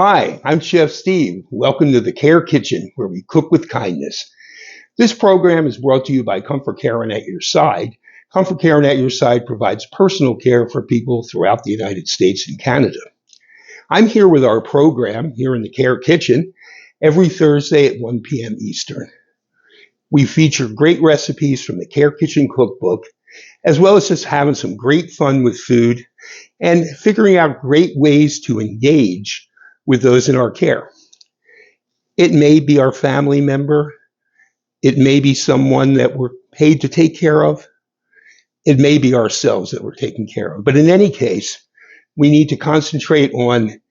Hi, I'm Chef Steve. Welcome to the Care Kitchen, where we cook with kindness. This program is brought to you by ComForCare and At Your Side. ComForCare and At Your Side provides personal care for people throughout the United States and Canada. I'm here with our program here in the Care Kitchen every Thursday at 1 p.m. Eastern. We feature great recipes from the Care Kitchen cookbook, as well as just having some great fun with food and figuring out great ways to engage with those in our care. It may be our family member. It may be someone that we're paid to take care of. It may be ourselves that we're taking care of. But in any case, we need to concentrate on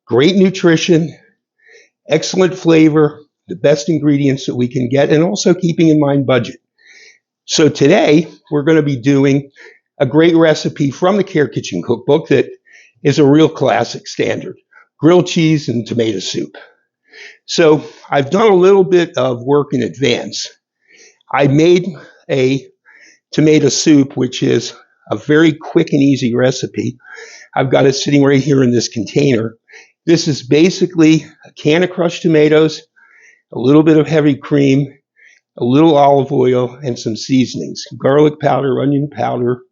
great nutrition, excellent flavor, the best ingredients that we can get, and also keeping in mind budget. So today, we're going to be doing a great recipe from the Care Kitchen cookbook that is a real classic standard: grilled cheese and tomato soup. So I've done a little bit of work in advance. I made a tomato soup, which is a very quick and easy recipe. I've got it sitting right here in this container. This is basically a can of crushed tomatoes, a little bit of heavy cream, a little olive oil, and some seasonings: garlic powder, onion powder,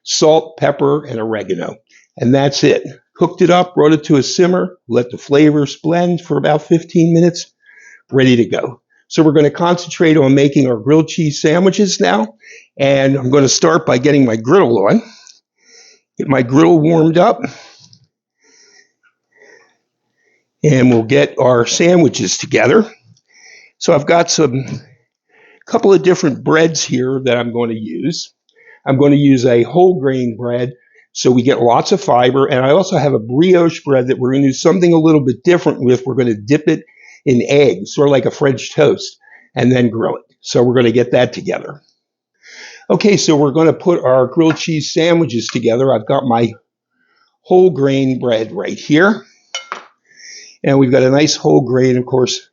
salt, pepper, and oregano. And that's it. Cooked it up, brought it to a simmer, let the flavors blend for about 15 minutes, ready to go. So we're going to concentrate on making our grilled cheese sandwiches now. And I'm going to start by getting my griddle on. Get my griddle warmed up. And we'll get our sandwiches together. So I've got a couple of different breads here that I'm going to use. I'm going to use a whole grain bread, so we get lots of fiber. And I also have a brioche bread that we're going to do something a little bit different with. We're going to dip it in eggs, sort of like a French toast, and then grill it. So we're going to get that together. Okay, so we're going to put our grilled cheese sandwiches together. I've got my whole grain bread right here. And we've got a nice whole grain. Of course,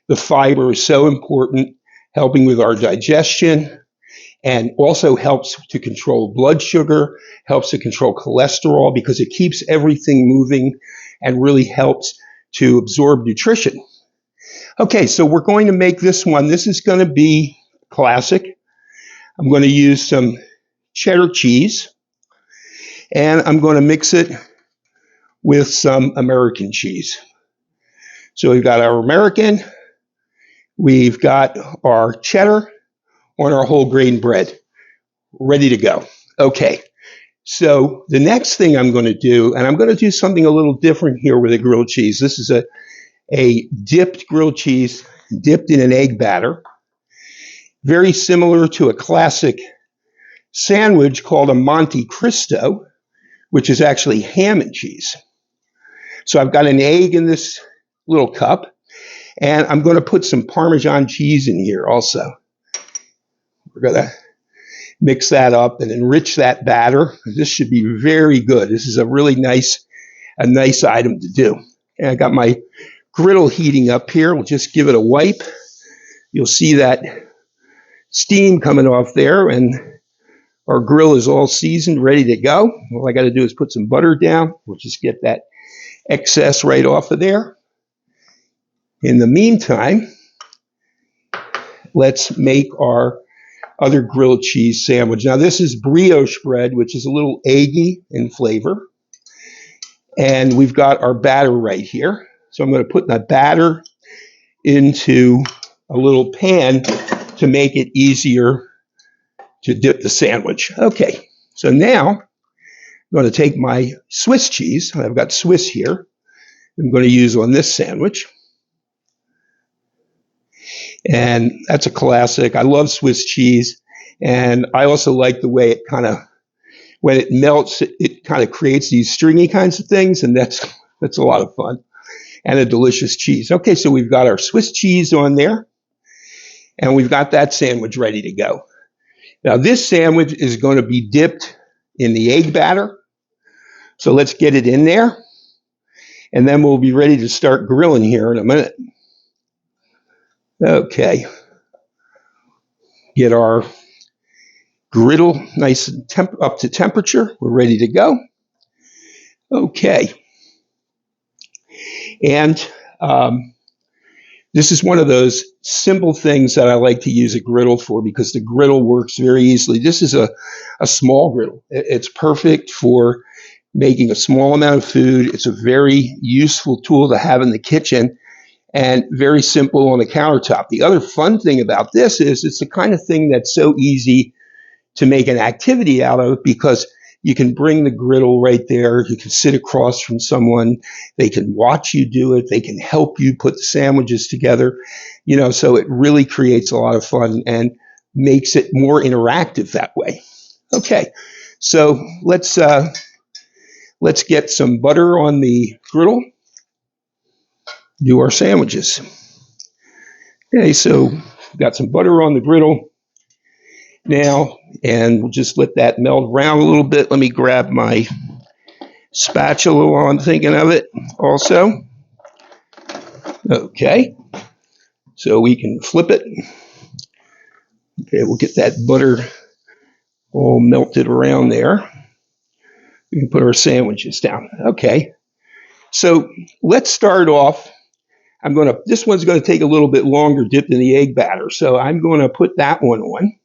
the fiber is so important, helping with our digestion, and also helps to control blood sugar, helps to control cholesterol, because it keeps everything moving and really helps to absorb nutrition. Okay, so we're going to make this one. This is going to be classic. I'm going to use some cheddar cheese, and I'm going to mix it with some American cheese. So we've got our American, we've got our cheddar on our whole grain bread, ready to go. Okay, so the next thing I'm going to do, and I'm going to do something a little different here with the grilled cheese. This is a dipped grilled cheese, dipped in an egg batter, very similar to a classic sandwich called a Monte Cristo, which is actually ham and cheese. So I've got an egg in this little cup, and I'm going to put some Parmesan cheese in here also. We're going to mix that up and enrich that batter. This should be very good. This is a really nice item to do. And I got my griddle heating up here. We'll just give it a wipe. You'll see that steam coming off there, and our grill is all seasoned, ready to go. All I got to do is put some butter down. We'll just get that excess right off of there. In the meantime, let's make our other grilled cheese sandwich. Now, this is brioche bread, which is a little eggy in flavor. And we've got our batter right here. So I'm going to put that batter into a little pan to make it easier to dip the sandwich. Okay, so now I'm going to take my Swiss cheese. I've got Swiss here. I'm going to use on this sandwich. And that's a classic. I love Swiss cheese. And I also like the way it when it melts, it kind of creates these stringy kinds of things. And that's a lot of fun. And a delicious cheese. Okay, so we've got our Swiss cheese on there. And we've got that sandwich ready to go. Now, this sandwich is going to be dipped in the egg batter. So let's get it in there. And then we'll be ready to start grilling here in a minute. Okay. Get our griddle nice and up to temperature. We're ready to go. Okay. And this is one of those simple things that I like to use a griddle for because the griddle works very easily. This is a small griddle. It's perfect for making a small amount of food. It's a very useful tool to have in the kitchen and very simple on the countertop. The other fun thing about this is it's the kind of thing that's so easy to make an activity out of because you can bring the griddle right there. You can sit across from someone. They can watch you do it. They can help you put the sandwiches together. So it really creates a lot of fun and makes it more interactive that way. Okay, so let's get some butter on the griddle. Do our sandwiches. Okay, so got some butter on the griddle now, and we'll just let that melt around a little bit. Let me grab my spatula while I'm thinking of it also. Okay, so we can flip it. Okay, we'll get that butter all melted around there. We can put our sandwiches down. Okay, so let's start off. This one's going to take a little bit longer dipped in the egg batter, so I'm going to put that one on,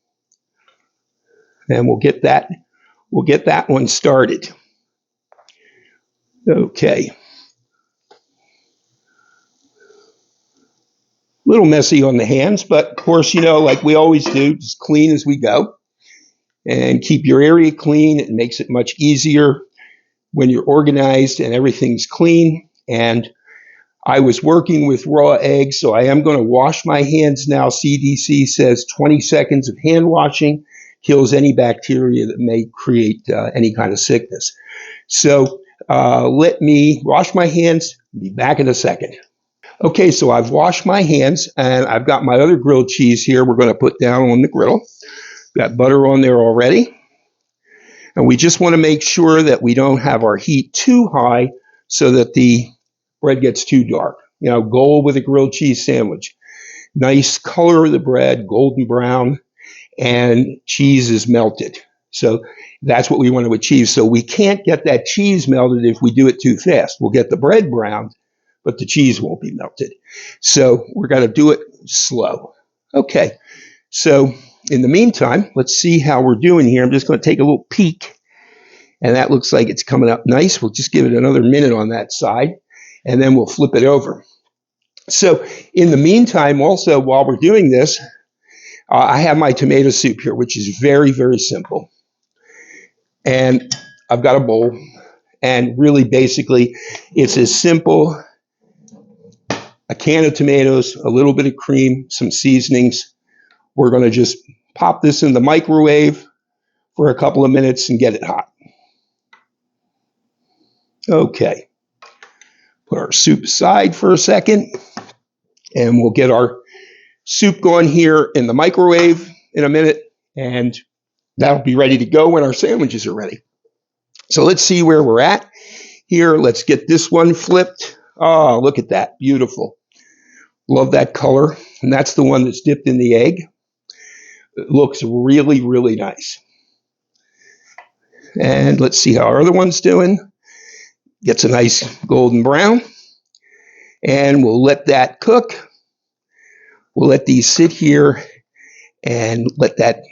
and we'll get that one started. Okay. A little messy on the hands, but of course, like we always do, just clean as we go. And keep your area clean. It makes it much easier when you're organized and everything's clean. And I was working with raw eggs, so I am going to wash my hands now. CDC says 20 seconds of hand washing kills any bacteria that may create any kind of sickness. So let me wash my hands. Be back in a second. Okay, so I've washed my hands and I've got my other grilled cheese here we're going to put down on the griddle. Got butter on there already. And we just want to make sure that we don't have our heat too high so that the bread gets too dark. Goal with a grilled cheese sandwich. Nice color of the bread, golden brown, and cheese is melted. So that's what we want to achieve. So we can't get that cheese melted if we do it too fast. We'll get the bread browned, but the cheese won't be melted. So we're going to do it slow. Okay, so in the meantime, let's see how we're doing here. I'm just going to take a little peek, and that looks like it's coming up nice. We'll just give it another minute on that side, and then we'll flip it over. So in the meantime, also, while we're doing this, I have my tomato soup here, which is very, very simple. And I've got a bowl, and really basically it's as simple: a can of tomatoes, a little bit of cream, some seasonings. We're going to just pop this in the microwave for a couple of minutes and get it hot. Okay, put our soup aside for a second, and we'll get our soup going here in the microwave in a minute, and that'll be ready to go when our sandwiches are ready. So let's see where we're at here. Let's get this one flipped. Oh, look at that. Beautiful. Love that color. And that's the one that's dipped in the egg. It looks really, really nice. And let's see how our other one's doing. Gets a nice golden brown. And we'll let that cook. We'll let these sit here and let that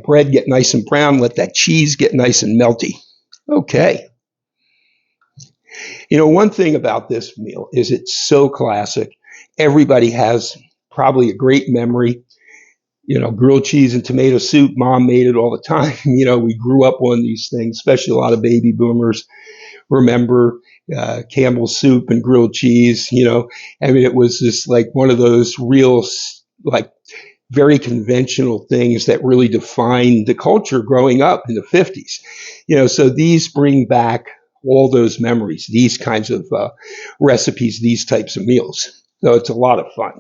bread get nice and brown. Let that cheese get nice and melty. Okay. One thing about this meal is it's so classic. Everybody has probably a great memory. Grilled cheese and tomato soup. Mom made it all the time. We grew up on these things, especially a lot of baby boomers remember Campbell's soup and grilled cheese. It was just like one of those real, like, very conventional things that really defined the culture growing up in the 50s. So these bring back all those memories, these kinds of recipes, these types of meals. So it's a lot of fun.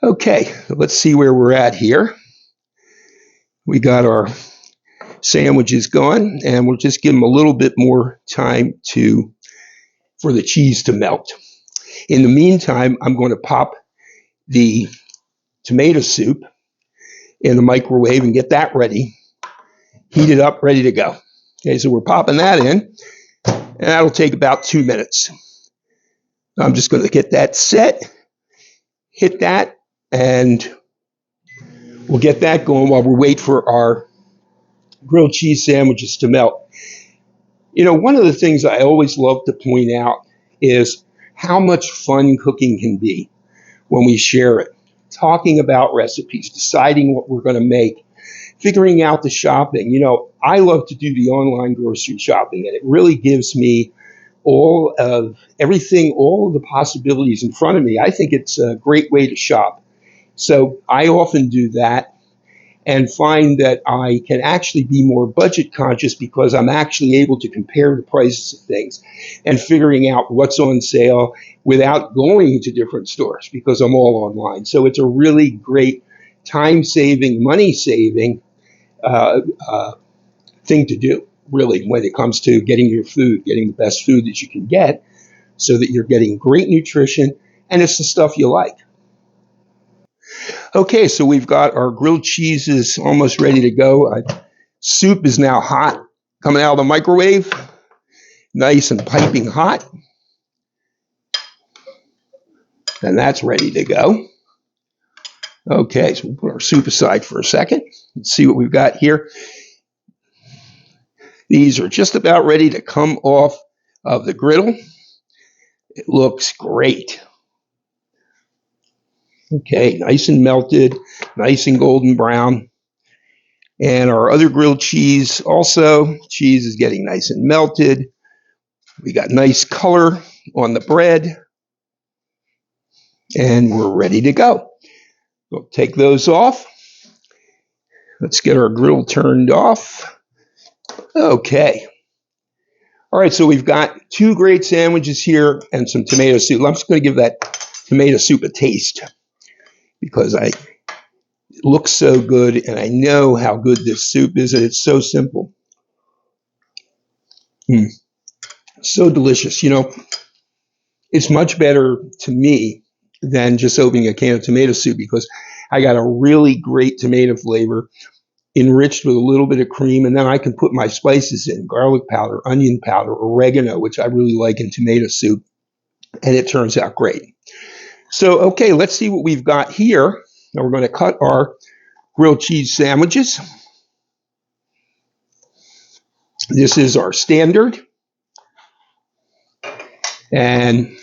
Okay, so let's see where we're at here. We got our sandwiches going, and we'll just give them a little bit more time for the cheese to melt. In the meantime, I'm going to pop the tomato soup in the microwave and get that ready, heat it up, ready to go. Okay, so we're popping that in. And that'll take about 2 minutes. I'm just going to get that set, hit that, and we'll get that going while we wait for our grilled cheese sandwiches to melt. You know, one of the things I always love to point out is how much fun cooking can be when we share it. Talking about recipes, deciding what we're going to make, figuring out the shopping. You know, I love to do the online grocery shopping, and it really gives me all of everything, all of the possibilities in front of me. I think it's a great way to shop. So I often do that and find that I can actually be more budget conscious because I'm actually able to compare the prices of things and figuring out what's on sale without going to different stores because I'm all online. So it's a really great time-saving, money-saving thing to do, really, when it comes to getting your food, getting the best food that you can get so that you're getting great nutrition and it's the stuff you like. Okay, so we've got our grilled cheeses almost ready to go. Soup is now hot, coming out of the microwave, nice and piping hot. And that's ready to go. Okay, so we'll put our soup aside for a second. Let's see what we've got here. These are just about ready to come off of the griddle. It looks great. Okay, nice and melted, nice and golden brown. And our other grilled cheese also, cheese is getting nice and melted. We got nice color on the bread. And we're ready to go. We'll take those off. Let's get our grill turned off. Okay. All right, so we've got 2 great sandwiches here and some tomato soup. I'm just going to give that tomato soup a taste because it looks so good and I know how good this soup is and it's so simple. So delicious. You know, it's much better to me than just opening a can of tomato soup because I got a really great tomato flavor enriched with a little bit of cream, and then I can put my spices in, garlic powder, onion powder, oregano, which I really like in tomato soup, and it turns out great. So, okay, let's see what we've got here. Now we're going to cut our grilled cheese sandwiches. This is our standard and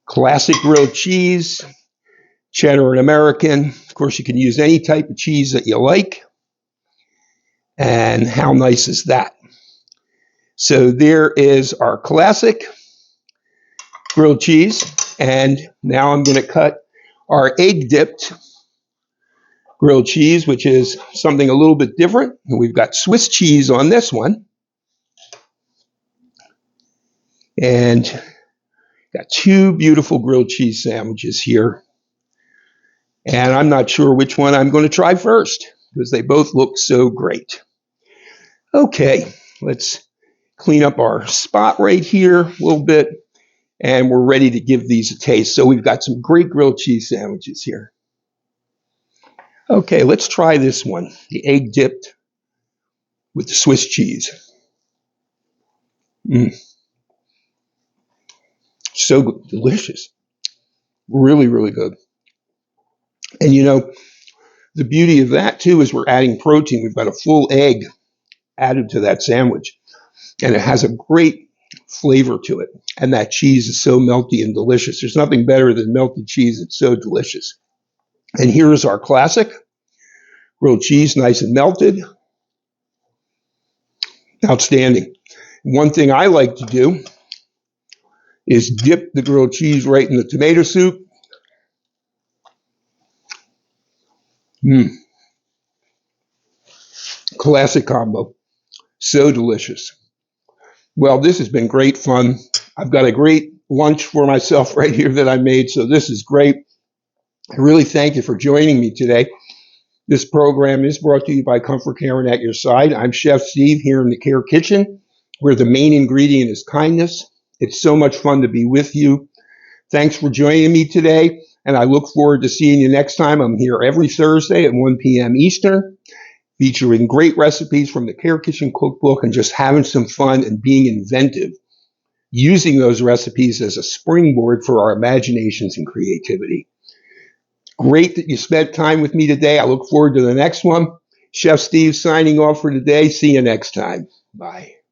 classic grilled cheese, cheddar and American. Of course, you can use any type of cheese that you like. And how nice is that? So there is our classic grilled cheese. And now I'm going to cut our egg dipped grilled cheese, which is something a little bit different. And we've got Swiss cheese on this one. And got 2 beautiful grilled cheese sandwiches here. And I'm not sure which one I'm going to try first because they both look so great. Okay, let's clean up our spot right here a little bit, and we're ready to give these a taste. So we've got some great grilled cheese sandwiches here. Okay, let's try this one, the egg dipped with the Swiss cheese. So good, delicious, really, really good. And you know, the beauty of that too is we're adding protein. We've got a full egg added to that sandwich, and it has a great flavor to it. And that cheese is so melty and delicious. There's nothing better than melted cheese. It's so delicious. And here is our classic grilled cheese, nice and melted. Outstanding. One thing I like to do is dip the grilled cheese right in the tomato soup. Classic combo. So delicious. Well, this has been great fun. I've got a great lunch for myself right here that I made, so this is great. I really thank you for joining me today. This program is brought to you by ComForCare and At Your Side. I'm Chef Steve here in the Care Kitchen, where the main ingredient is kindness. It's so much fun to be with you. Thanks for joining me today, and I look forward to seeing you next time. I'm here every Thursday at 1 p.m. Eastern. featuring great recipes from the Care Kitchen Cookbook and just having some fun and being inventive, using those recipes as a springboard for our imaginations and creativity. Great that you spent time with me today. I look forward to the next one. Chef Steve signing off for today. See you next time. Bye.